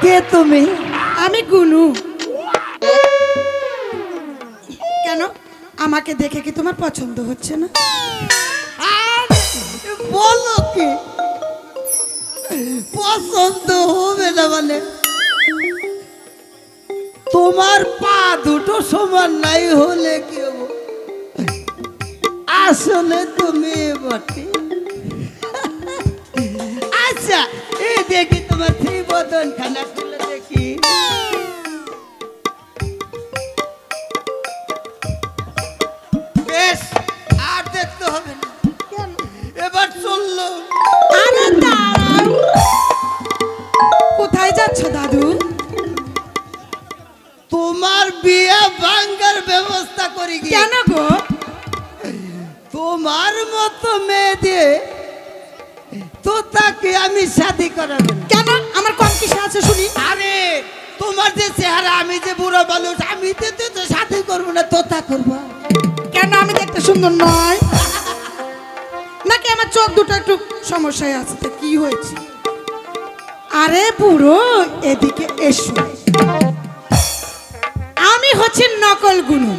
কে তুমি? আমি গুনু। কেন আমাকে দেখে কি তোমার পছন্দ হচ্ছে না? বলো কি পছন্দ হবে না মানে? তোমার পা দুটো সমান নাই হলে কি হবো? আসলে তুমি বটে। আচ্ছা এই দেখি তোমার সেই বদন খানা খুলে দেখি। বেশ আর দেখতে হবে না, এবার চললো। আরে দাঁড়াও, কোথায় যাচ্ছ দাদু? তোমার বিয়ে ভাঙ্গার ব্যবস্থা করি। কেন গো? তোমার মতো মেয়ে দিয়ে তো তাকে আমি শাদি করাবো। কেন আমার কম কিসে আছে শুনি? আরে তোমার যে চেহারা, আমি যে বুড়ো মানুষ, আমি তো শাদি করবো না, তোতা করবো। কেন আমি দেখতে সুন্দর নয় নাকি আমার চোখ দুটো একটু সমস্যায় আছে? তো কি হয়েছে? আরে বুড়ো এদিকে এসো, আমি হচ্ছে নকল গুনু,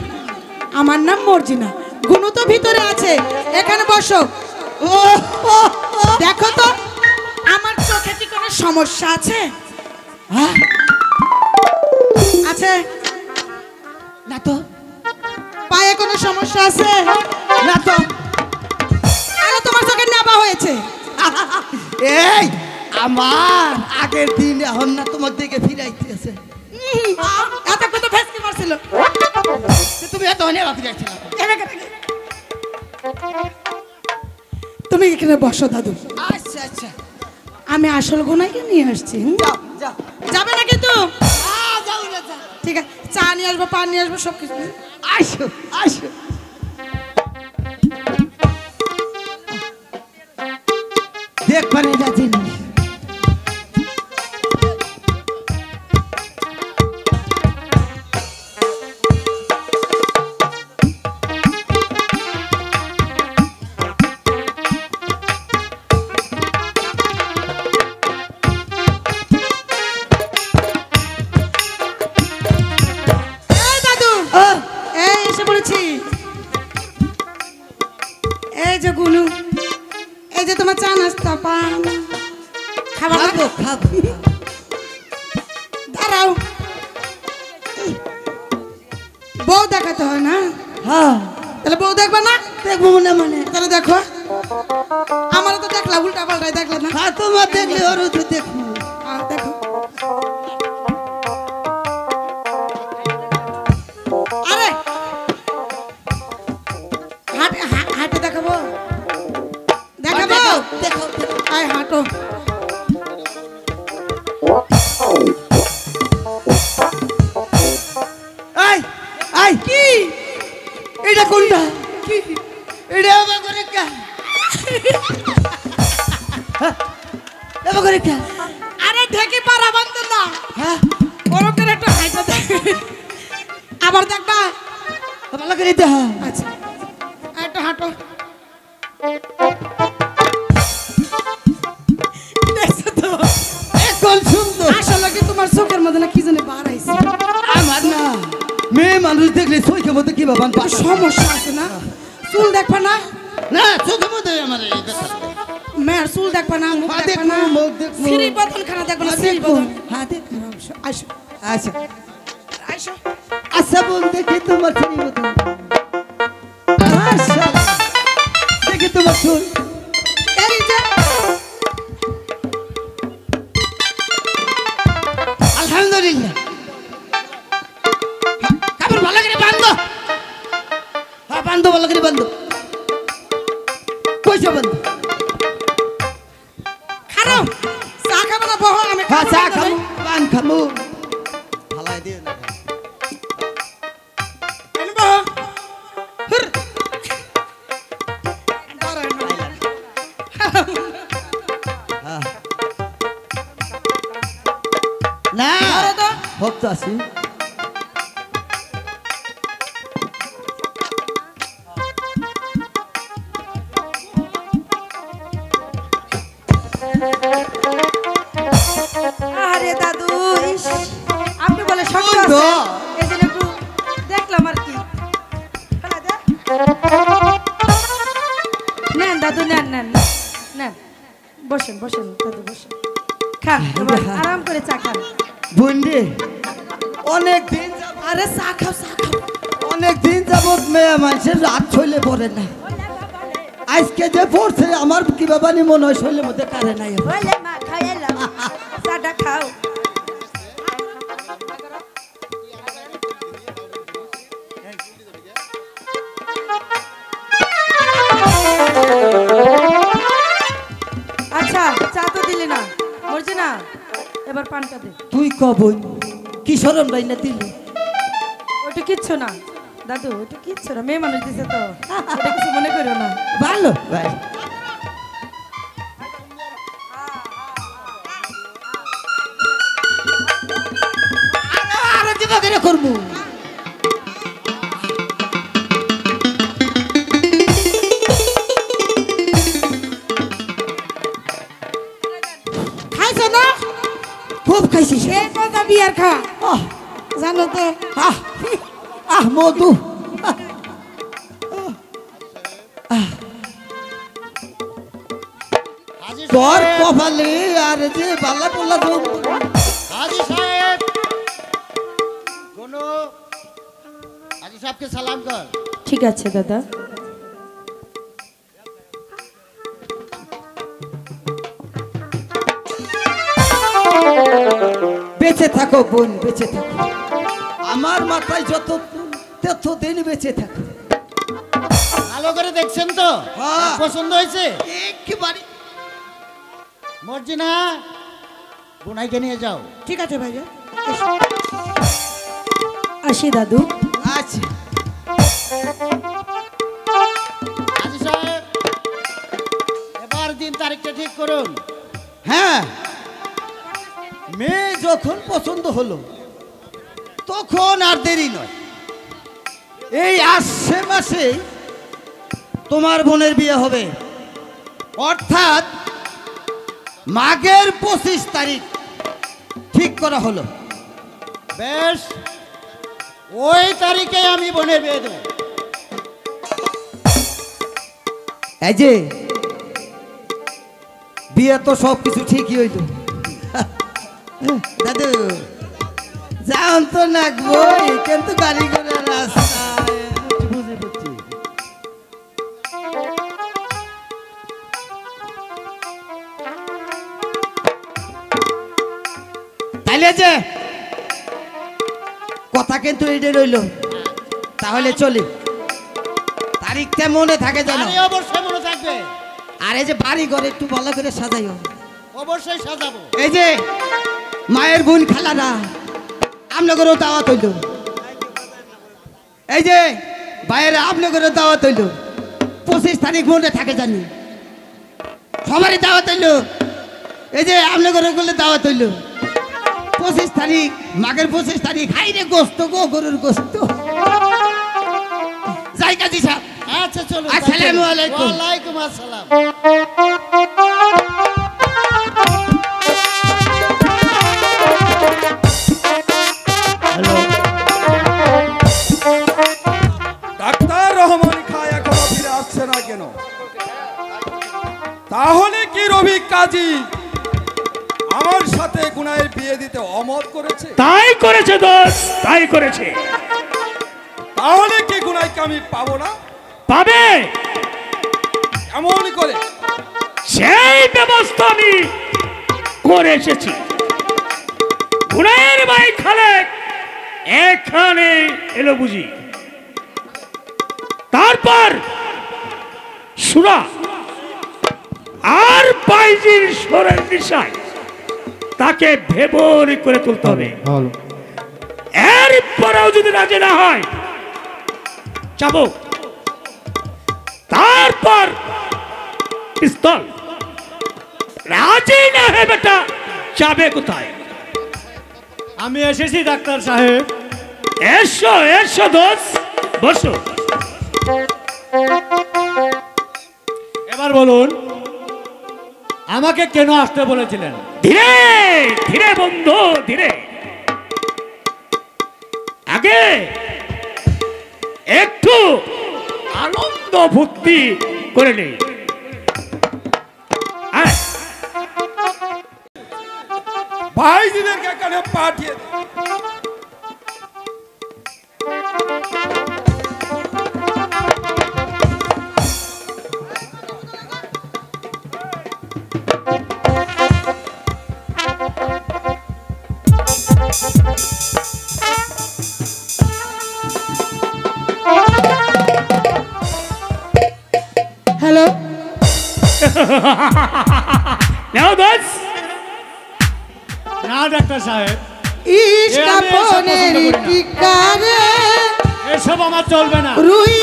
আমার নাম মর্জিনা। গুনু তো ভিতরে আছে, এখানে বসো। দেখো তো আমার চোখে কি কোনো সমস্যা আছে? হ্যাঁ আছে না তো, পায়ে কোনো সমস্যা আছে না তো। আরে তোমার চোখে নেবা হয়েছে। এই আমার আগের দিন এখন না তোমার দিকে ফিরাইতেছে। এত কত ফেসকে মারছিল, তুমি এত অনেক ফিরাইছিল। তুমি এখানে বসো দাদু, আচ্ছা আচ্ছা আমি আসল গুনাইকে নিয়ে আসছি। যাও যাও। যাবে না কিন্তু? যাও না যাও। ঠিক আছে, চা নিয়ে আসবো, পান নিয়ে আসবো, সব কিছু। আসো আসো। দেখবেন এটা জিনিস। এই দাদু, এই এসে পড়েছি। এই যে গুনু, এই যে তোমার চা নাস্তা পান খাবার খাবো খাবো। দাঁড়াও, বউ দেখাতে হয় না? হ্যাঁ তাহলে বউ দেখবে না? দেখবো মনে মনে। তাহলে দেখো, আমারও তো দেখলা উল্টা পাল্টাই দেখলা না? হ্যাঁ তোমার দেখলে ওরও তো দেখবো। দেখো, আরে হাঁটে হাঁটে দেখাবো, দেখাবো। দেখো আয় হাঁটো। আই আই কি এটা কোনটা? কি এটা আবার করে কা? এবার করে কা? আরে ঢেকে পারা বন্ধ না, হ্যাঁ ওরকম করে একটা হাঁটো দেখ। আবার দেখবা? ভালো করে দেখ। আচ্ছা একটা হাঁটো। দেখছো তো এখন সুন্দর। আসলে কি তোমার চোখের মধ্যে না কি জানি বার আইছে? আমার না মেয়ে মানুষ দেখলে চোখের মধ্যে কি বাবান সমস্যা আছে না? চুল দেখবা না? না চোখের মধ্যে আমার এই ব্যাপার। মেয়ের চুল দেখবা না, মুখ হ্যাঁ, দেখবা না, দেখবো, মুখ দেখবো। সিঁড়ি বদন খানা দেখবা না, হ্যাঁ, সিঁড়ি দেখবো। বদন। হ্যাঁ দেখবো। আসো আচ্ছা আসো। আচ্ছা বোন দেখি তোমার চুল মতো। আচ্ছা দেখি তোমার চুল। এই যে আলহামদুলিল্লাহ। কাপড় ভালো করে বান্ধো। হ্যাঁ বান্ধো, ভালো করে বান্ধো। কইছো বান্ধো? খারাপ চা খাবো না, বহ আমি হ্যাঁ চা খাবো খামু, পান খামু। ভালাই দিও না। এনে বহ। হুর। দাঁড়াও না। না দাঁড়াও তো। ভক্ত আছি। আরে দাদু ইস, আপনি বলে শক্ত ওই তো। আছে এই জন্য একটু দেখলাম আর কি। ফেলা দে। নেন দাদু নেন নেন নেন, বসেন বসেন দাদু বসেন, খান এবার আরাম করে চা খান। বুন্ডি অনেক দিন আরে চা খাও চা খাও। অনেক দিন যাবত মেয়ে মানুষের রাত শৈলে পড়ে না। আজকে যে পড়ছে আমার কি বাবানি মনে হয় শৈলের মধ্যে কারে নাই। বলে মা খাই এলাম, চাটা খাও। আচ্ছা চা তো দিলি না, মরছি না, এবার পানটা দে। তুই কবই কি শরম রাই না দিলি? ওটা কিচ্ছু না দাদু, ওটা কিচ্ছু না, মেয়ে মানুষ দিছে তো, ওটা কিছু মনে করো না। ভালো ভাই। আরে দিবা করে করবো। খাইছো না? খুব খাইছি সে। এই কথা বিয়ার খা, আহ জানো তো। আহ আহ মধু। হাজি তোর সাহেব, কপালে আর যে বালা পোলা রোগ। হাজি সাহেব, কোনো হাজি সাহেবকে সালাম কর। ঠিক আছে দাদা। বেঁচে থাকো বোন, বেঁচে থাকো। আমার মাথায় যত দিন বেঁচে থাকো। ভালো করে দেখছেন তো? হ্যাঁ। পছন্দ হয়েছে? একেবারে মর্জিনা, বোনাইকে নিয়ে যাও। ঠিক আছে ভাইয়া, আসি দাদু। আচ্ছা হাজি সাহেব, এবার দিন তারিখটা ঠিক করুন। হ্যাঁ, মেয়ে যখন পছন্দ হলো তখন আর দেরি নয়। এই আসছে মাসে তোমার বোনের বিয়ে হবে, অর্থাৎ মাঘের 25 তারিখ ঠিক করা হলো। বেশ, ওই তারিখে আমি বোনের বিয়ে দেবো। এই যে বিয়ে তো সব কিছু ঠিকই হইল। দাদু যাও তো নাকবই, কিন্তু গাড়ি করে রাস্তায় বুঝে বুঝছি। তাইলে যে কথা কিন্তু এইটাই রইল। তাহলে চলি, তারিখটা মনে থাকে জানো? আরে অবশ্যই মনে থাকবে, আর এই যে বাড়ি ঘরে একটু ভালো করে সাজাইও। অবশ্যই সাজাবো। এই যে মায়ের বোন খালারা আপনাদেরও দাওয়াত হইল। এই যে বাইরে আপনাদেরও দাওয়াত হইল। 25 তারিখ মনে থাকে জানি, সবারই দাওয়াত হইল। এই যে আপনাদের গুলো দাওয়াত হইল 25 তারিখ, মাঘের 25 তারিখ। হাই রে গোস্ত গো, গরুর গোস্ত। যাই কাজী সাহেব। আচ্ছা চলো। আসসালামু আলাইকুম। ওয়ালাইকুম আসসালাম। ডাক্তার রহমান খাঁ এখনো ফিরে আসছে না কেন? তাহলে কি রবি কাজী আমার সাথে গুনায়ের বিয়ে দিতে অমত করেছে? তাই করেছে দোষ, তাই করেছে। তাহলে কি গুনাইকে আমি পাবো না? পাবে, এমন করে সেই ব্যবস্থা আমি করে এসেছি। গুনায়ের ভাই খালেক এখানে এলো বুঝি, তারপর সুরা আর বাইজির সুরের দিশায় তাকে ভেবরি করে তুলতে হবে। এরপরেও যদি রাজি না হয় যাবো, তারপর পিস্তল। রাজি না হয় বেটা, যাবে কোথায়? আমি এসেছি ডাক্তার সাহেব। এসো এসো দোষ, বসো। এবার বলুন আমাকে কেন আসতে বলেছিলেন? ধীরে ধীরে বন্ধু, ধীরে। আগে একটু আনন্দ ফুর্তি করে নেই। আয়। ভাইজিদেরকে এখানে পাঠিয়ে দে। হ্যালো, নাও দোষ। না ডাক্তার সাহেব, ইস এ আমি এসব কাপনের পছন্দ করি না। টিকারে এসব আমার চলবে না। রুই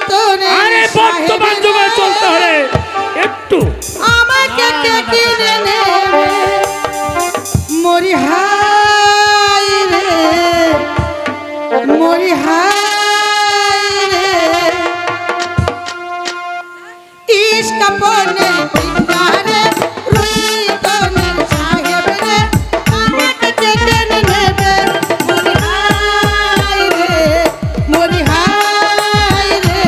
তোরে আরে বর্তমান যুগে চলতে হলে একটু আমাকে না, কে না, কিনে ডাক্তার নেবে মরি হাই রে, মরি হাই রে, ইস কাপনের টিকারে রুই তোরে সাহেব রে, আমাকে কে কিনে নেবে মরি হাই রে, মরি হাই রে।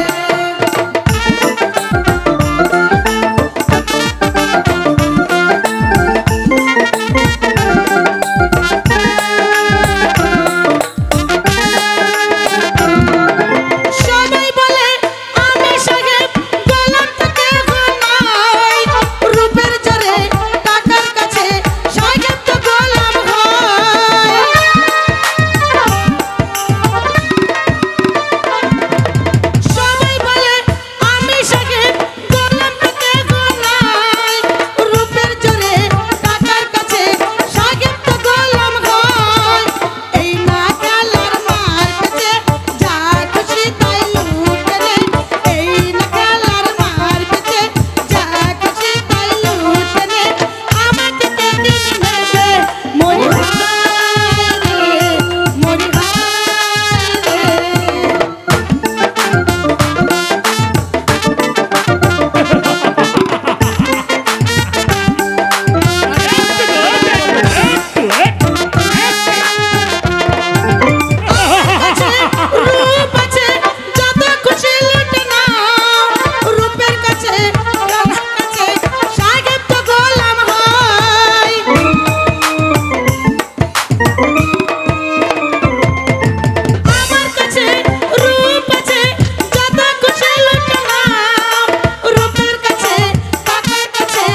সবাই বলে আমি সাহেব, গোলাম থেকে নাই, রূপের জোরে টাকার কাছে সাহেব তো গোলাম হয়। সবাই বলে আমি সাহেব, গোলাম থেকে নাই, রূপের জোরে টাকার কাছে সাহেব তো গোলাম হয়। এই না কালার মার কাছে যা খুশি তাই লুটে নে, এই না কালার মার কাছে যা খুশি তাই লুটে নে, আমাকে কে কিনে নেবে মরি হায় রে, মরি হায় রে। রূপ আছে যত খুশি লুটে নাও, রূপের কাছে রানার কাছে সাহেব তো গোলাম হয়। আমার কাছে রূপ আছে যত খুশি লুটে নাও, রূপের কাছে টাকার কাছে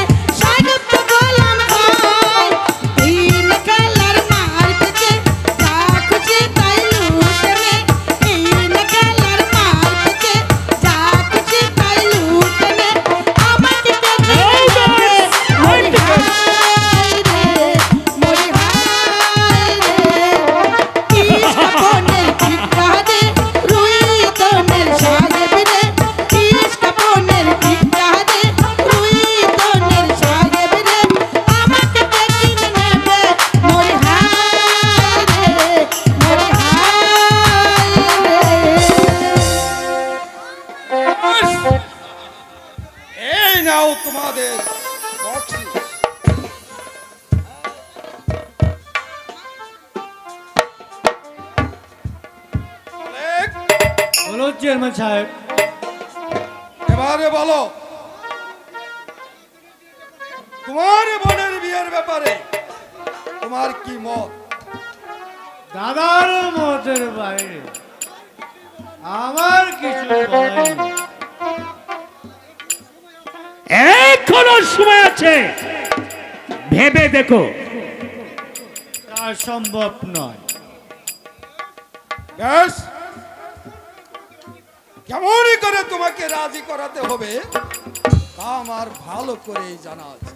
সাহেব তো গোলাম হয়। তিন কালার মার কাছে যা খুশি তাই লুটে নে, তিন কালার মার কাছে যা খুশি তাই লুটে নে, আমাকে কে কিনে নেবে মরি হায় রে, মরি হায় রে। ইস কাপনের টিকারে রুই তোনের সাহেব রে, ইস কাপনের টিকারে রুই তোনের সাহেব রে, আমাকে কে কিনে নেবে মরি হায় রে, মরি হায় রে। এই নাও তোমাদের বক্সি। অনেক। বলুন চেয়ারম্যান সাহেব। এবারে বলো তোমার বোনের বিয়ের ব্যাপারে তোমার কি মত? দাদার মতের বাইরে আমার কিছু বলার নেই। এখনো সময় আছে, ভেবে দেখো। তা সম্ভব নয়। বেশ, কেমনই করে তোমাকে রাজি করাতে হবে তা আমার ভালো করেই জানা আছে।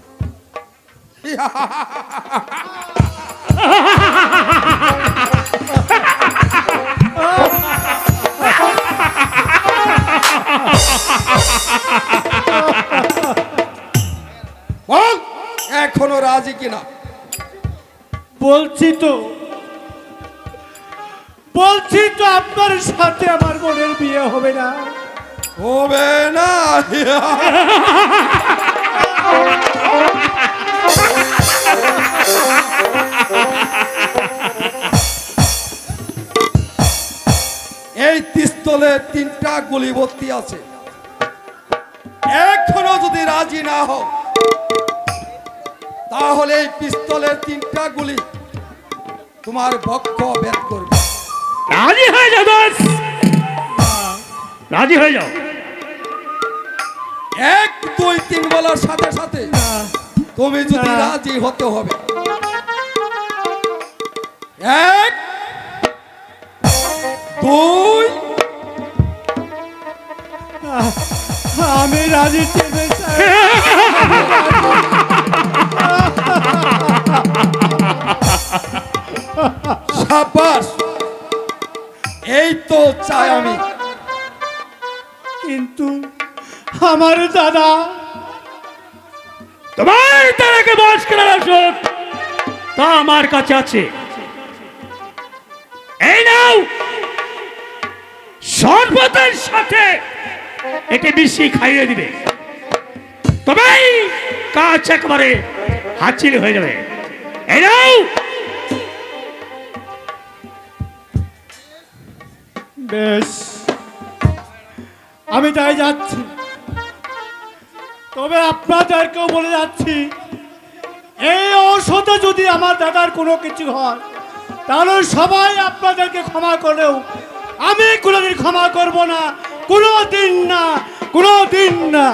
বল এখনো রাজি কিনা? বলছি তো বলছি তো আপনার সাথে আমার বোনের বিয়ে হবে না। হবে না। এই পিস্তলে 3টা গুলি ভর্তি আছে, এখনো যদি রাজি না হও তাহলে এই পিস্তলের 3টা গুলি তোমার বক্ষ ভেদ করবে। রাজি হয়ে যাও দোষ, রাজি হয়ে যাও। 1 2 3 বলার সাথে সাথে তুমি যদি রাজি হতে হবে। 1 2 আমি রাজি চেয়ারম্যান সাহেব। সাবাস, এই তো চাই আমি। কিন্তু আমার দাদা, তোমার তারাকে বশ করার ওষুধ তা আমার কাছে আছে। এই নাও, শরবতের সাথে একে বেশি খাইয়ে দিবে, তবেই কাজ একেবারে হাসিল হয়ে যাবে। এই নাও। বেশ, আমি তাই যাচ্ছি। তবে আপনাদেরকেও বলে যাচ্ছি, এই ঔষধে যদি আমার দাদার কোনো কিছু হয় তাহলে সবাই আপনাদেরকে ক্ষমা করলেও আমি কোনোদিন ক্ষমা করব না, কোনোদিন না, কোনোদিন না।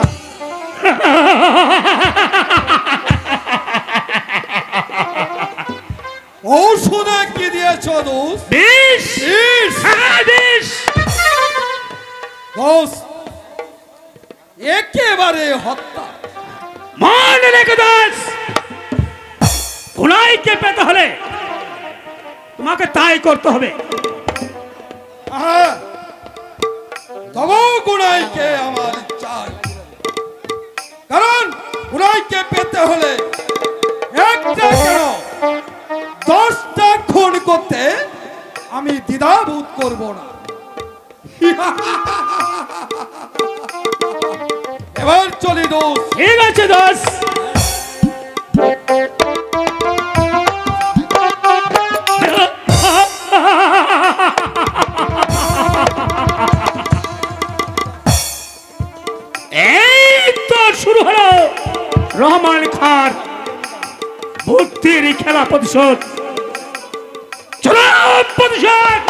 ঔষধে কি দিয়েছ দোস্ত? বিষ, হ্যাঁ, বিষ। দোস্ত একেবারে হত্যা। মনে রেখে দাস, গুনাইকে পেতে হলে তোমাকে তাই করতে হবে। তবু গুনাইকে আমার চাই, কারণ গুনাইকে পেতে হলে একটা কেন 10টা খুন করতে আমি দ্বিধাবোধ করব না। এবার চলি দোস্ত। ঠিক আছে দাস। এই তো শুরু হলো রহমান খান বুদ্ধির খেলা প্রতিশোধ। চলো প্রতিশোধ।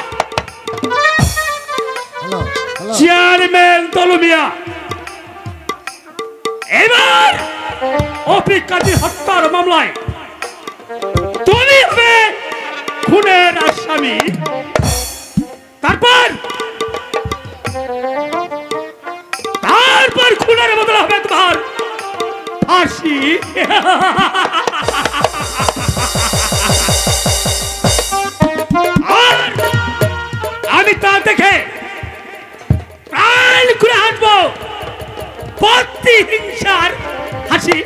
চেয়ারম্যান দলমিয়া, এবার অপিকাজী হত্যার মামলায় তুমি হবে খুনের আসামি। তারপর খুনের বদলে হবে তোমার ফাঁসি। আর আমি তা দেখে প্রাণ খুলে হাসবো, প্রতিহিংসার হাসি।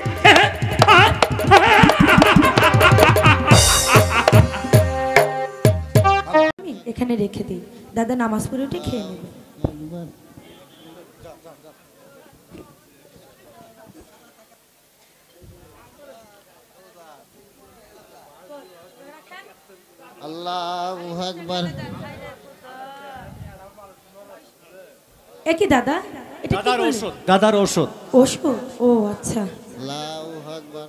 এখানে রেখে দিই, দাদা নামাজ পড়ে উঠে খেয়ে নেবে। আল্লাহু আকবার। একই দাদা, এটা কি দাদার বললেন? ঔষধ, দাদার ঔষধ। ওষুধ? ও আচ্ছা। আল্লাহু আকবার।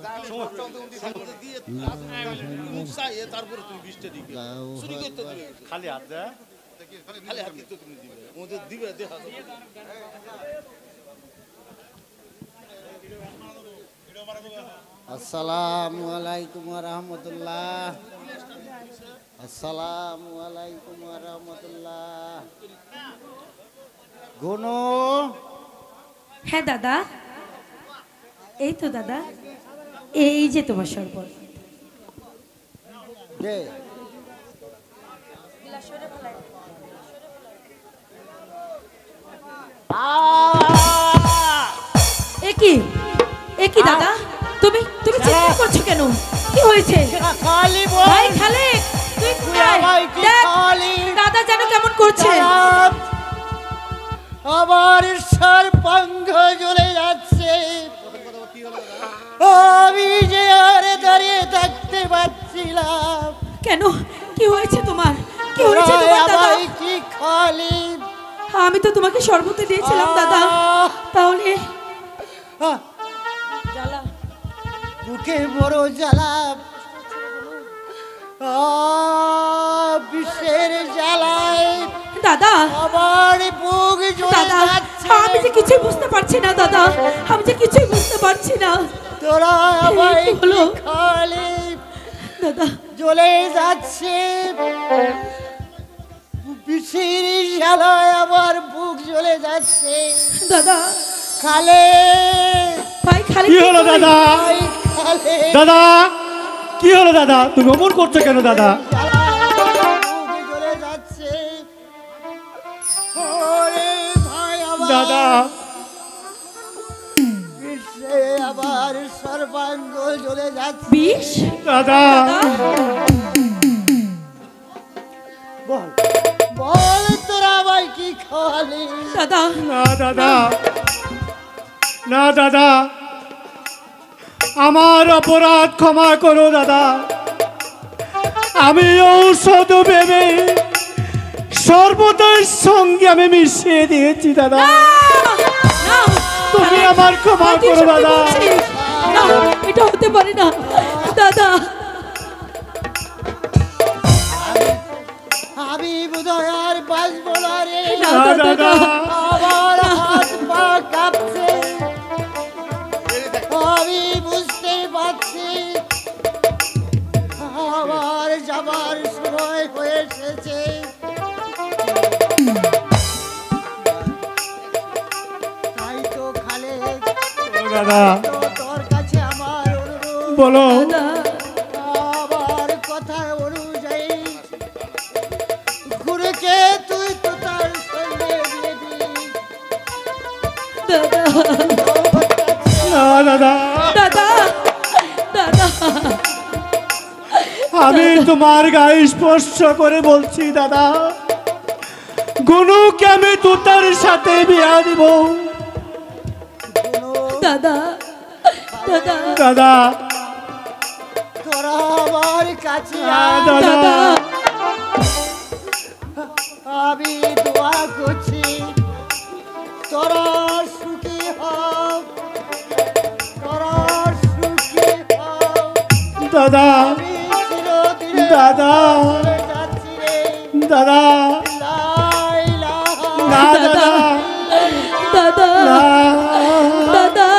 খালি হাত দেয়। আসসালামু আলাইকুম ওয়া রাহমাতুল্লাহ। আসসালামু আলাইকুম ওয়া রাহমাতুল্লাহ। গুনো, হ্যাঁ দাদা, এই তো দাদা, এই যে তোমার শরবত। দে। একই একই দাদা, তুমি তুমি চিন্তা করছো কেন? কি হয়েছে? খালি ভাই খালেক, তুই কোথায়? দেখ, দাদা যেন কেমন করছে। আমার সর্বাঙ্গ জ্বলে যাচ্ছে, আমি যে আর দাঁড়িয়ে থাকতে পারছিলাম। কেন, কি হয়েছে তোমার? কি হয়েছে তোমার দাদা? কি খালি আমি তো তোমাকে শরবত দিয়েছিলাম দাদা। তাহলে জ্বালা, বুকে বড় জ্বালা, বিষের জ্বালায় দাদা আমার বুক জ্বলে দাদা, যাচ্ছে। আমি যে কিছুই বুঝতে পারছি না দাদা, আমি যে কিছুই বুঝতে পারছি না। তোরা আমায় কি হলো? কি খালি দাদা জ্বলে যাচ্ছে, বিষের জ্বালায় আমার বুক জ্বলে যাচ্ছে। দাদা, খালে ভাই খালি কি হলো দাদা? ভাই খালে দাদা কি হলো দাদা? তুমি অমন করছো কেন দাদা? জ্বালায় আমার বুক জ্বলে যাচ্ছে। ওরে ভাই আমার দাদা বিষে আমার সর্বাঙ্গ জ্বলে যাচ্ছে। বিষ? দাদা দাদা বল বল তোরা আমায় কি খালি? দাদা না দাদা, না দাদা, আমার অপরাধ ক্ষমা করো দাদা। আমি ঔষধ ভেবে সর্বদার সঙ্গে আমি মিশিয়ে দিয়েছি দাদা। না, তুমি আমার ক্ষমা তুই করো সত্যি দাদা। বলছিস? না, এটা হতে পারে না দাদা। আমি বোধহয় আর বাঁচবো না রে। না, না দাদা, দাদা, আমার হাত পা কাঁপছে, আমি বুঝতে পারছি আমার যাবার সময় হয়ে এসেছে। তাই তো খালে দাদা তোর কাছে আমার অনুরোধ, বলো। দাদা আমার কথা অনুযায়ী ঘুরেকে তুই তো তার সঙ্গে বিয়ে দিলি। দাদা না দাদা, দাদা দাদা আমি তোমার গায়ে স্পর্শ করে বলছি দাদা, গুনুকে আমি তুতার সাথে বিয়া দিব। দাদা দাদা দাদা তোরা আমার কাছে আয়। দাদা দাদা আমি দোয়া করছি তোরা সুখী হও, তোরা সুখী হও। দাদা আমি চিরদিন দাদা চলে যাচ্ছি রে। দাদা লা ইলাহা না দাদা দাদা না দাদা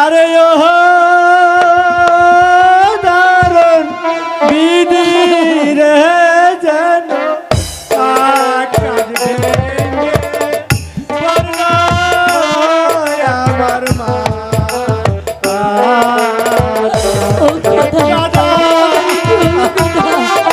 আরে ও দারুণ বিধি রে যেন আকাশ ভেঙে পড়ল আমার মা। ও দাদা দাদা দাদা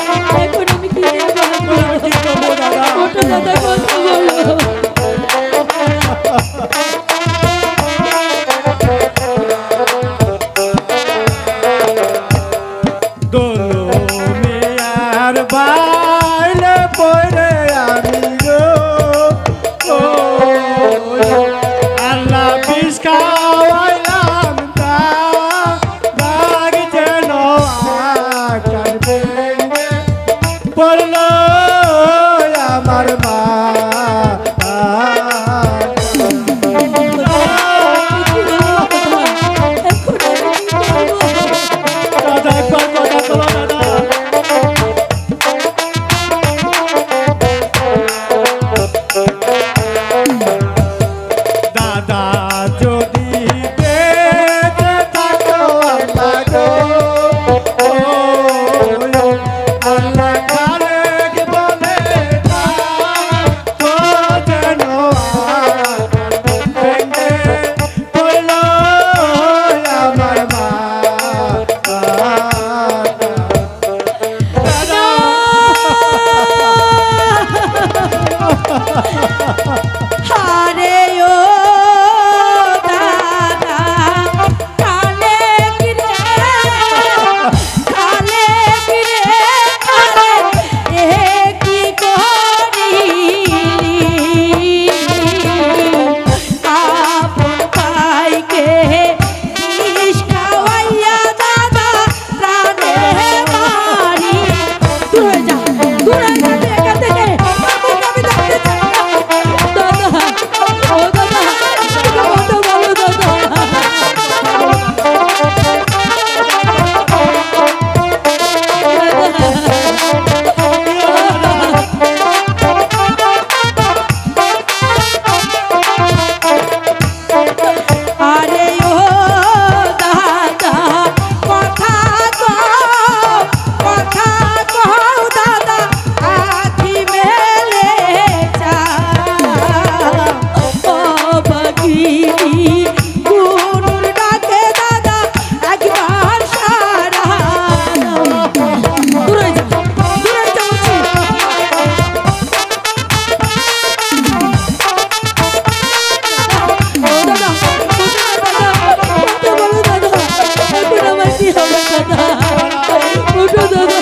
উঠো দাদা।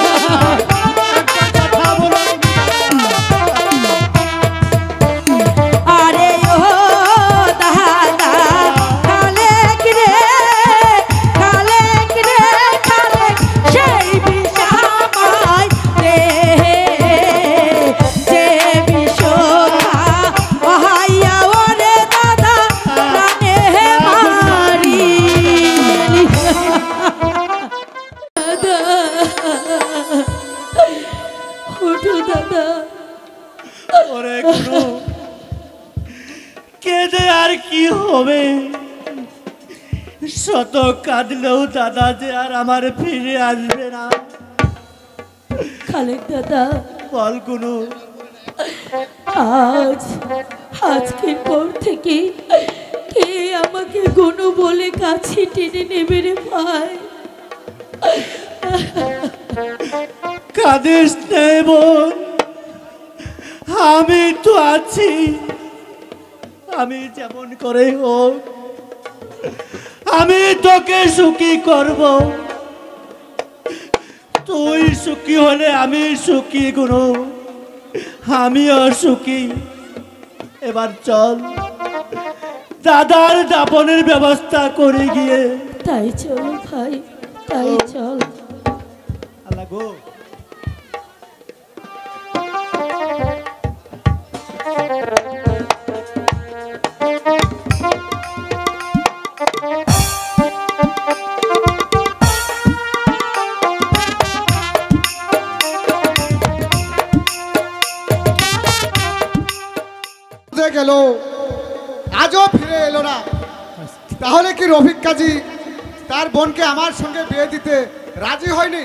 কথা বলো আরে ও দাদা খালেক রে খালেক রে খালেক সেই বিষামায় রে যে বিষখা ওহাইয়া ওরে দাদা প্রাণে মারি দাদা উঠো দাদা। ওরে কোনো কেঁদে আর কি হবে, শত কাঁদলেও দাদা যে আর আমার ফিরে আসবে না। খালেক দাদা বল কোনো আজকের পর থেকে কে আমাকে গুনু বলে কাছে টেনে নেবে রে ভাই? কাঁদিস নে বোন, আমি তো আছি। আমি যেমন করে হোক আমি তোকে সুখী করব। তুই সুখী হলে আমি সুখী গুরু, আমিও সুখী। এবার চল দাদার দাপনের ব্যবস্থা করে গিয়ে। তাই চল ভাই, তাই চল। আল্লাহ গো গেল, আজও ফিরে এলো না। তাহলে কি রফিক কাজী তার বোনকে আমার সঙ্গে বিয়ে দিতে রাজি হয়নি?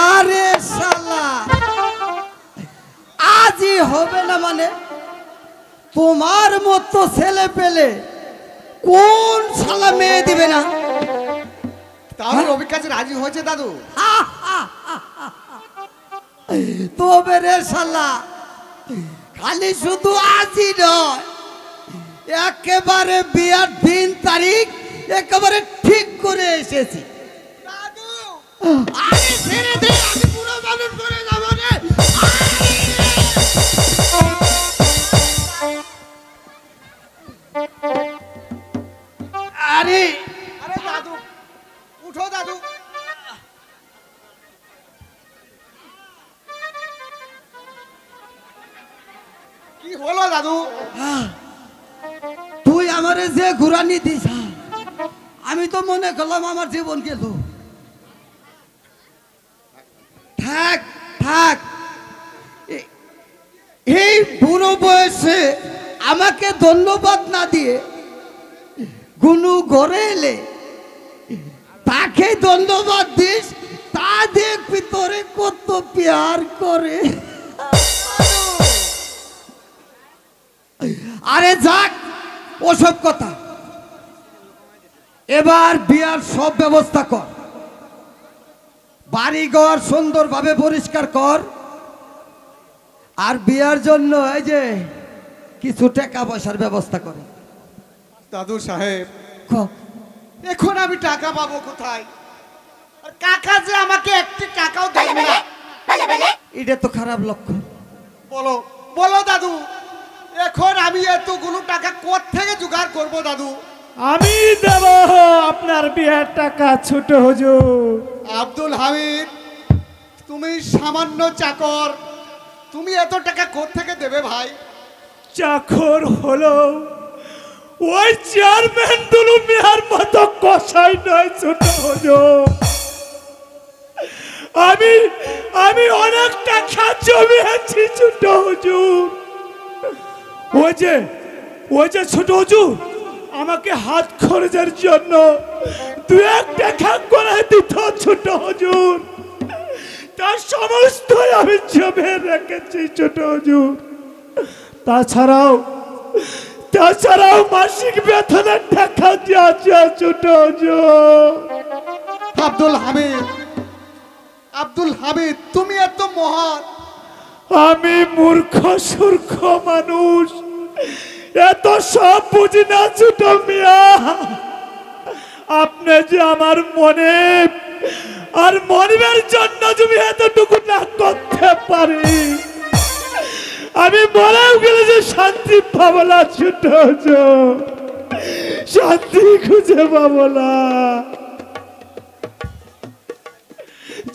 আরে শালা, আজই হবে না মানে? তোমার মতো ছেলে পেলে কোন শালা মেয়ে দিবে না? তাহলে রফিক কাজী রাজি হয়েছে দাদু? তবে রে শালা, খালি শুধু আজই নয়, একেবারে বিয়ার দিন তারিখ একেবারে ঠিক করে এসেছি। আরে ছেড়ে দে, আমি পুরো মানুষ করে যাবো রে। আরে আরে দাদু উঠো দাদু। কি হলো দাদু? তুই আমারে যে ঘুরানি দিস, আমি তো মনে করলাম আমার জীবন গেল। থাক থাক, এই বুড়ো বয়সে আমাকে ধন্যবাদ না দিয়ে গুনু ঘরে এলে তাকে ধন্যবাদ দিস, তা দেখবি তোরে কত প্যার করে। আরে যাক ওসব কথা, এবার বিয়ার সব ব্যবস্থা কর, বাড়িঘর সুন্দরভাবে পরিষ্কার কর, আর বিয়ার জন্য এই যে কিছু টাকা পয়সার ব্যবস্থা কর। দাদু সাহেব, ক- এখন আমি টাকা পাবো কোথায়? আর কাকা যে আমাকে একটি টাকাও দেয় না। এটা তো খারাপ লক্ষণ। বলো বলো দাদু, এখন আমি এতগুলো টাকা কোত্থেকে জোগাড় করবো দাদু? আমি দেব আপনার বিয়ের টাকা ছোট হুজুর। আব্দুল হামিদ, তুমি সামান্য চাকর, তুমি এত টাকা কোত্থেকে দেবে ভাই? চাকর হলো ওই চেয়ারম্যান দুলু মিয়ার মতো কষাই নয় ছোট হুজুর। আমি অনেক টাকা জমিয়েছি ছোট হুজুর। ওই যে ছোট হুজুর আমাকে হাত খরচের জন্য 2-1 টাকা করে দিত ছোট হুজুর, তার সমস্ত আমি জমে রেখেছি ছোট হুজুর। তাছাড়াও মাসিক বেতনের টাকা দিয়েছে ছোট হুজুর। আব্দুল হামিদ, তুমি এত মহান। আমি মূর্খ সূর্খ মানুষ, এত সব বুঝি না ছোট মিয়া। আপনি যে আমার মনে আর মনের জন্য তুমি এতটুকু না করতে পারি, আমি মরেও গেলে যে শান্তি পাবো না। ছোট শান্তি খুঁজে পাবো না।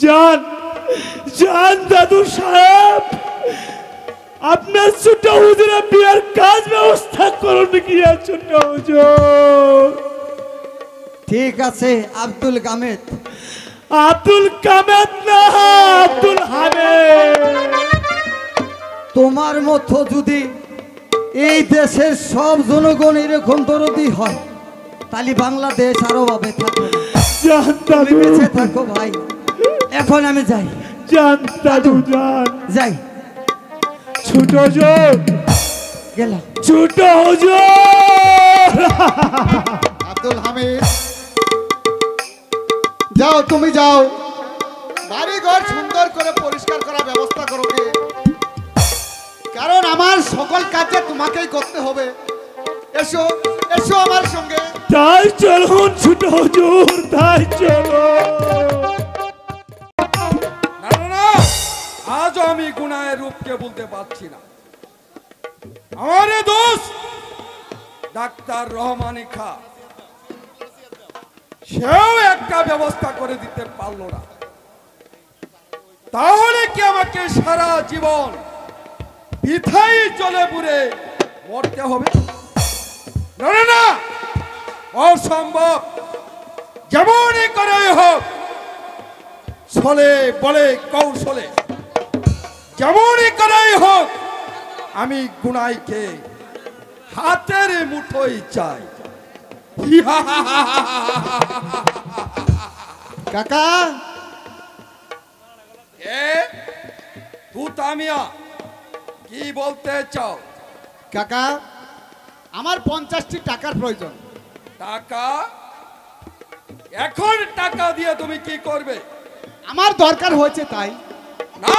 যান যান দাদু সাহেব, আপনার ছোট হুজুরের বিয়ার কাজ ব্যবস্থা করুন গিয়া। ছোট হুজুর ঠিক আছে আব্দুল কামেদ। আব্দুল কামেদ না, আব্দুল হামিদ। তোমার মতো যদি এই দেশের সব জনগণ এরকম দরদি হয়, তাহলে বাংলাদেশ আরো ভাবে থাকবে না। যান তুমি দাদু, বেঁচে থাকো ভাই। এখন আমি যাই। যান দাদু যান। যাই। ছোট হুজুর গেলাম। ছোট হুজুর। আব্দুল হামিদ, যাও তুমি যাও, বাড়ি ঘর সুন্দর করে পরিষ্কার করার ব্যবস্থা করো গে। কারণ আমার সকল কাজে তোমাকেই করতে হবে। এসো এসো আমার সঙ্গে। তাই চলুন ছোট হুজুর, তাই চলো। না না না, আজও আমি গুনাহের রূপকে বলতে পারছি না। আমার এ দোস্ত ডাক্তার রহমানি খা, সেও একটা ব্যবস্থা করে দিতে পারলো না। তাহলে কি আমাকে সারা জীবন বৃথাই চলে পুরে মরতে হবে? না না না, অসম্ভব। যেমনই করে হোক, ছলে বলে কৌশলে, যেমনই করেই হোক, আমি গুনাইকে হাতের মুঠোই চাই। কাকা, এ তুতামিয়া, কি বলতে চাও? কাকা, আমার 50টি টাকার প্রয়োজন। টাকা? এখন টাকা দিয়ে তুমি কি করবে? আমার দরকার হয়েছে তাই। না,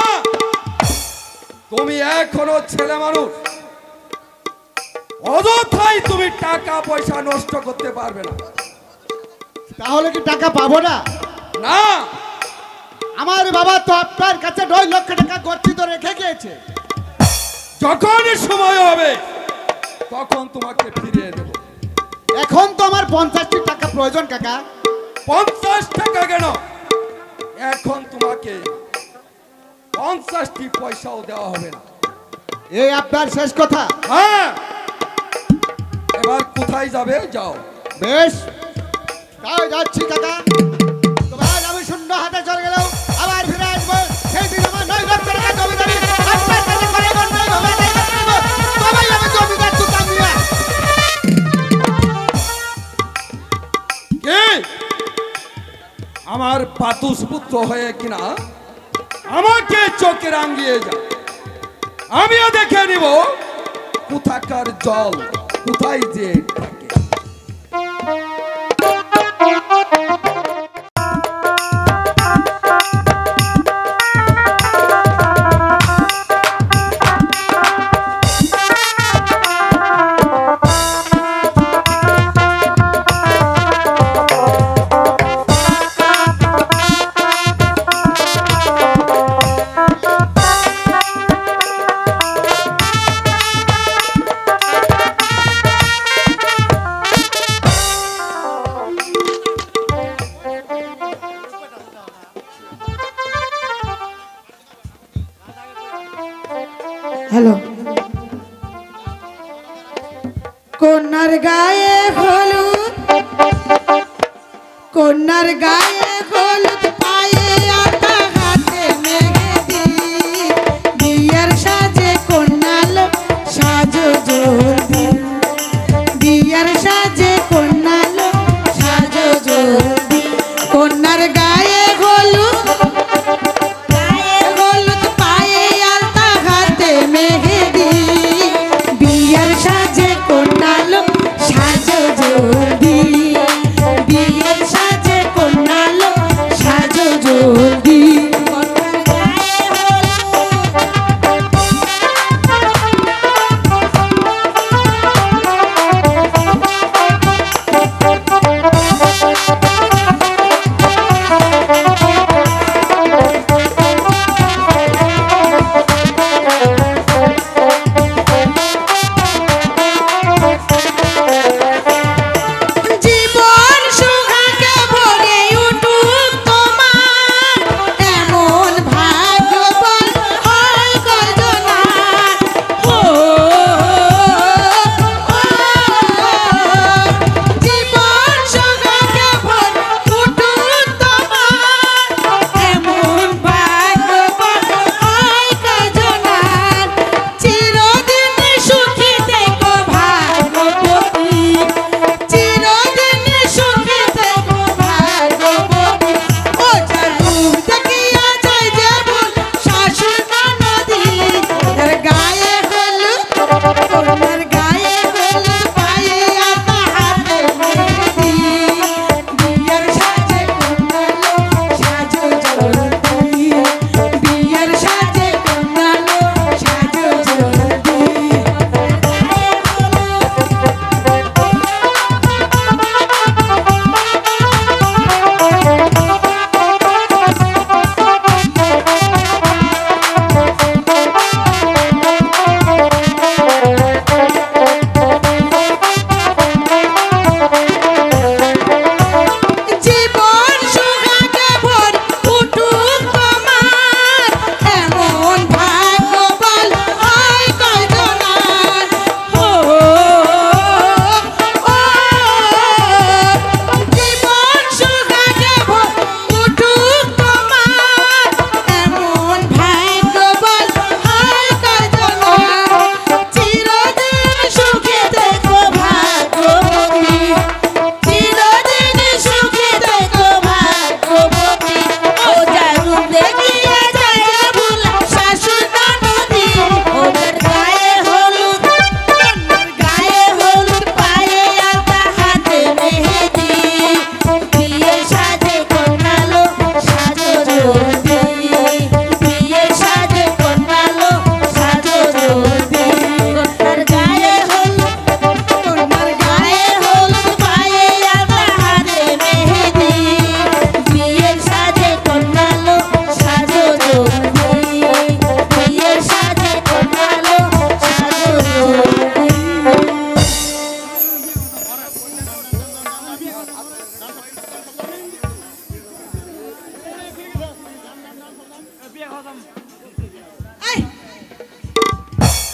তুমি এখনো ছেলে মানুষ, অযথাই তুমি টাকা পয়সা নষ্ট করতে পারবে না। তাহলে কি টাকা পাবো না? না, আমার বাবা তো আপনার কাছে 9 লক্ষ টাকা গচ্ছিত রেখে গিয়েছে। যখন সময় হবে তখন তোমাকে ফিরিয়ে দেব। এখন তো আমার 50টি টাকা প্রয়োজন কাকা। 50 টাকা কেন, এখন তোমাকে 50টি পয়সাও দেওয়া হবে না। এই আপনার শেষ কথা? হ্যাঁ, এবার কোথায় যাবে? যাও। বেশ, তাই যাচ্ছি কাকা। তোমার আমি শূন্য হাতে চলে গেলেও আবার ফিরে আসবো। সেই দিন আমার 9 লক্ষ টাকা জমিদারি আপনার কাছে করে বন্ধ হবে। সবাই আমি জমিদার তুতাম নিয়ে। কে আমার পাতুস পুত্র হয়ে কিনা আমাকে চোখে রাঙিয়ে যা, আমিও দেখে নিব কোথাকার জল কোথায় যে থাকে। হ্যালো, কন্যার গায়ে হলুদ, কন্যার গায়ে হলুদ, পায়ে আটা, হাতে মেহেদি, বিয়ার সাজে কন্যালো সাজো জলদি, বিয়ার সাজে কন্যালো সাজো জলদি। কন্যার গায়ে হলুদ, হলুদ, পায়ে আলতা, হাতে মেহেদি, বিয়ার সাজে কন্যালো সাজো জলদি, বিয়ার সাজে কন্যালো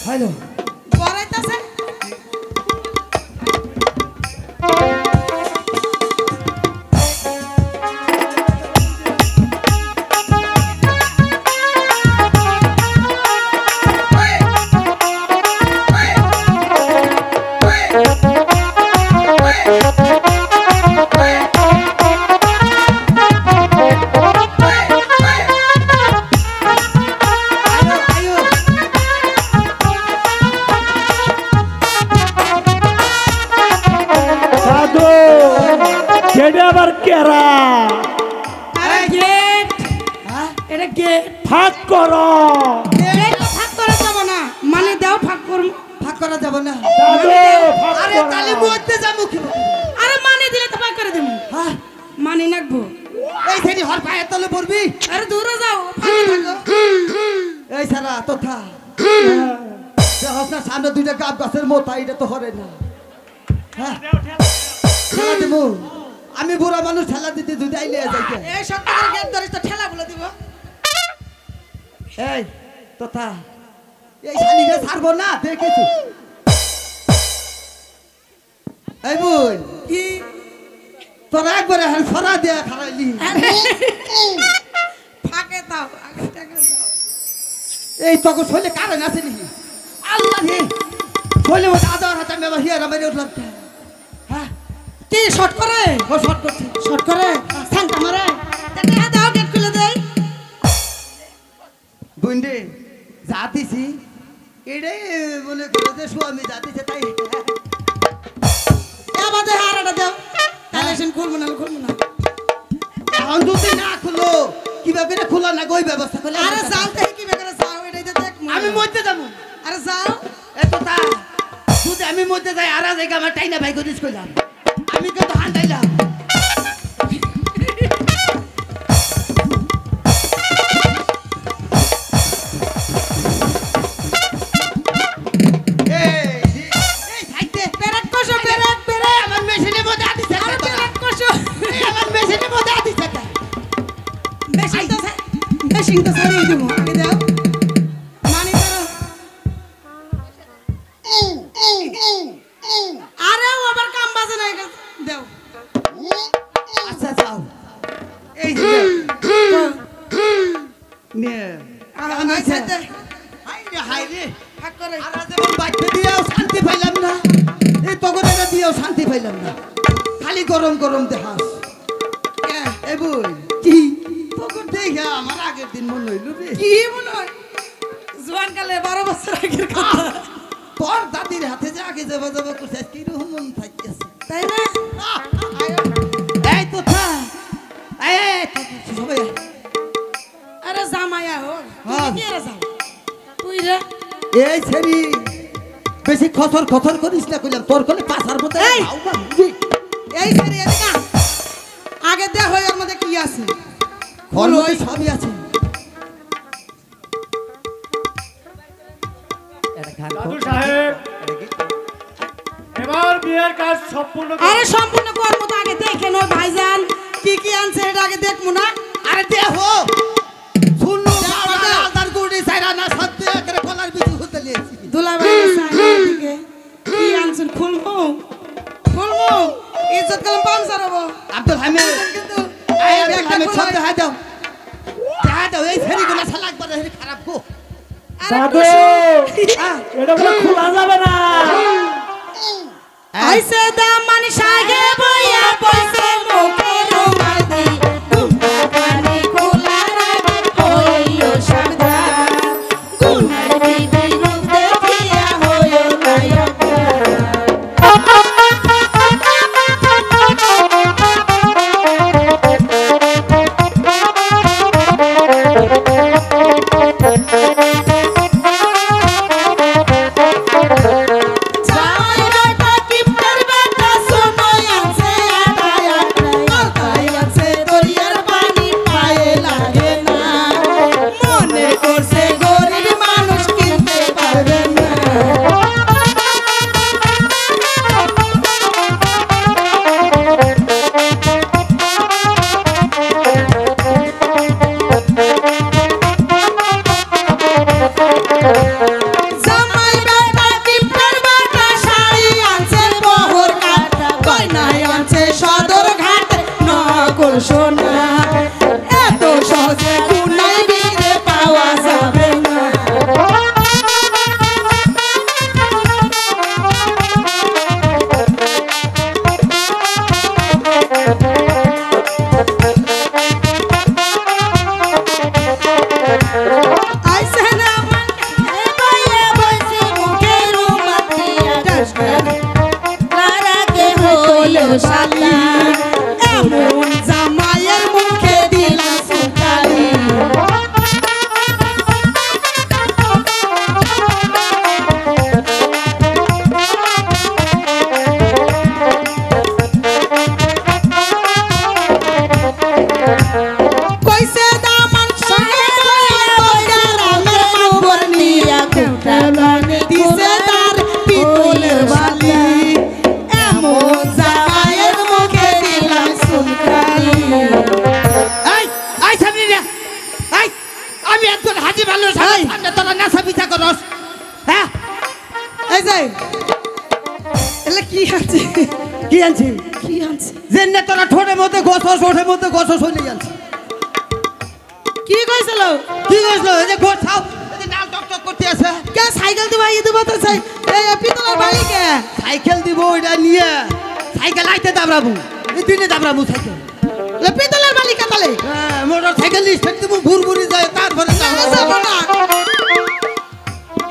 হ্যালো বড়াইতাছে দাদু কেডে আবার কেরা আরে গেট হ্যাঁ এটা গেট ফাঁক করো গেট ফাঁক করে যাব না মানে দাও ফাঁক করব ভাগ করা যাব না দাদু ফাঁক আরে করো। তালি মরতে যাবো কি আরে মানে দিলে তো ফাঁক করে দেব হ্যাঁ মানে নাকবো এই সেটি হর পায়ের তলে পড়বি আরে দূরে যাও ফাঁকে থাকো এই সারা তোথা যে হসনা সামনে দুইটা গাব গাছের মোতা এটা তো হরে না হ্যাঁ ঠেলা দেবো আমি বুড়া মানুষ ঠেলা দিতে দুইটা আইলে যাইতে এই সপ্তাহের গেট ধরিস তো ঠেলা বলে দিব এই তোথা এই শালিকে ছাড়বো না দেখেছি এই বোন কি তোরা একবারে হ্যাঁ সরা দিয়ে খারাইলি আরে ফাঁকে দাও আগে টাকা দাও এই তখন শৈলে কারণ আছে নাকি আল্লাহ রে শৈলে মধ্যে আদার হাতে মেবা হিয়ারা মেরে উঠলাম হ্যাঁ কি শর্ট করে ও শর্ট করছি শর্ট করে সান্তা মারে টাকা দাও গেট খুলে দেই বুন্ডে যা দিছি এটাই মনে করো যে স্বামী যা দিছে তাই আমাদের হারাটা দাও কালেকশন খুলবো না খুলবো না এখন যদি না খুলো কিভাবে করে খোলা না ওই ব্যবস্থা করলে আরে জানতে কি বেকার যাও এটাই তো দেখ আমি মধ্যে যাবো আরে যাও এত তা যদি আমি মধ্যে যাই আর জায়গা আমার টাইনা ভাই করিস কইলাম আমি কিন্তু হান্দাইলাম পেরেক কষো পেরেক পেরেক আমার মেশিনের মধ্যে আদিছে আরে পেরেক কষো আমার মেশিনের মধ্যে আদিছে মেশিন তো সারিয়ে দেবো আগে দাও মানি করো আরে ও আবার কাম বাজে না দাও আচ্ছা যাও এই যে নে আমার সাথে হাই রে হাই রে ফাঁক করে আর যেমন বাইতে দিয়েও শান্তি পাইলাম না এই তখন এটা দিয়েও শান্তি পাইলাম না খালি গরম গরম দেহাস এই বই কি তখন দেখে আমার আগের দিন মনে হইল রে কি মনে হয় জোয়ান কালে 12 বছর আগের কথা তোর দাদির হাতে যে আগে যাবা যাবা করছে কি রকম মন থাকতেছে তাই না এই তো থা এই সবাই আরে জামাইয়া হো হ্যাঁ। তুই কি রে যাও তুই রে এই ছেড়ি বেশি খসর খসর করিস না কইলাম তোর কোলে পাছার মতো এই! আউ বাবু এই সারি এদিকে আয়। আগে দেখ হয় ওর মধ্যে কি আছে ঘর মধ্যে সবই আছে দাদু সাহেব এবার বিয়ের কাজ সম্পূর্ণ করুন। আরে সম্পূর্ণ কর মতো আগে দেখে নয় ভাইজান কি কি আনছে এটা আগে দেখবো না আরে দেখো শুনো দেখো, বাবা দেখো। আদার গুড়ি সাইরা না সত্যি করে কলার বিচি হতে লিয়েছি দুলাভাই সাইডে কি আনছেন খুলবো খুলবো ইজ্জত কালাম পামসার হবো আব্দুল হামিদ কিন্তু এই এই আব্দুল ব্যাগটা হামিদ সব খোলাই। দেখা দাও এই ফেরিগুলো শালা একবার হেরি খারাপ গো আরে দাদু খুশি। এটা বলে খোলা যাবে না আইসে দামানি সাগে বইয়া পয়সা মুখে রুমাল দি গুনাগানি খোলা রাখে হইও সাবধান গুনার বিবি রূপ দেখিয়া হইও নায়ক জামাই বেটা কিপটার বেটা সোনো আনছে আটায়া সহজে গুনাই বিরে পাওয়া যাবে না শালি এমন জামাইয়ের মুখে দিলাম সুকালি কইছে দামান সঙ্গে বইয়া রামের উপর নিয়া কুটা বানে দিছে তার পিতলের বালি এমন জামাইয়ের মুখে দিলাম সুকালি এই এই সামনে রে এই আমি একজন হাজি ভালো সামনে তোরা নাসা পিছা করস হ্যাঁ এই যে এলা কি আছে কি আনছি কি আছে জেনে তোরা ঠোঁটের মধ্যে গছস হইলে আনছি কি কইছিল কি কইছিল এই যে গোছাও এই যে নাল টক টক করতে আছে কে সাইকেল দিবা ই দিব তো চাই এই পিতলের বালি কে সাইকেল দিব ওইটা নিয়ে সাইকেল আইতে দাবরাবু এই দিনে দাবরাবু সাইকেল লে পিতলের বালি কে তালে হ্যাঁ মোটর সাইকেল স্টার্ট দিব ঘুরঘুরি যায় তারপরে যাব না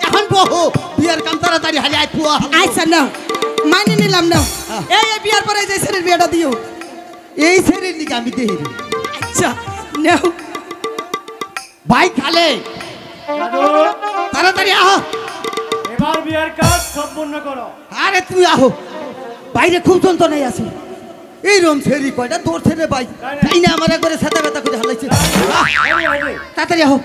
এখন বহু বিয়ার কাম তাড়াতাড়ি হালি আই পুয়া আচ্ছা না মানি নিলাম না এই বিয়ার পরে যে ছেলের বিয়েটা দিও এই ছেড়ের দিকে আমি দেই আচ্ছা নাও ভাই খালে দাদু তাড়াতাড়ি আহ এবার বিয়ার কাজ সম্পূর্ণ করো আরে তুমি আহো বাইরে খুব যন্ত্রণায় আছে এই রুম ছেড়ি কয়টা দৌড় ছেড়ে ভাই তাই না আমার একবারে সাদা ব্যথা করে হালাইছে আরে, আরে। তাড়াতাড়ি আহো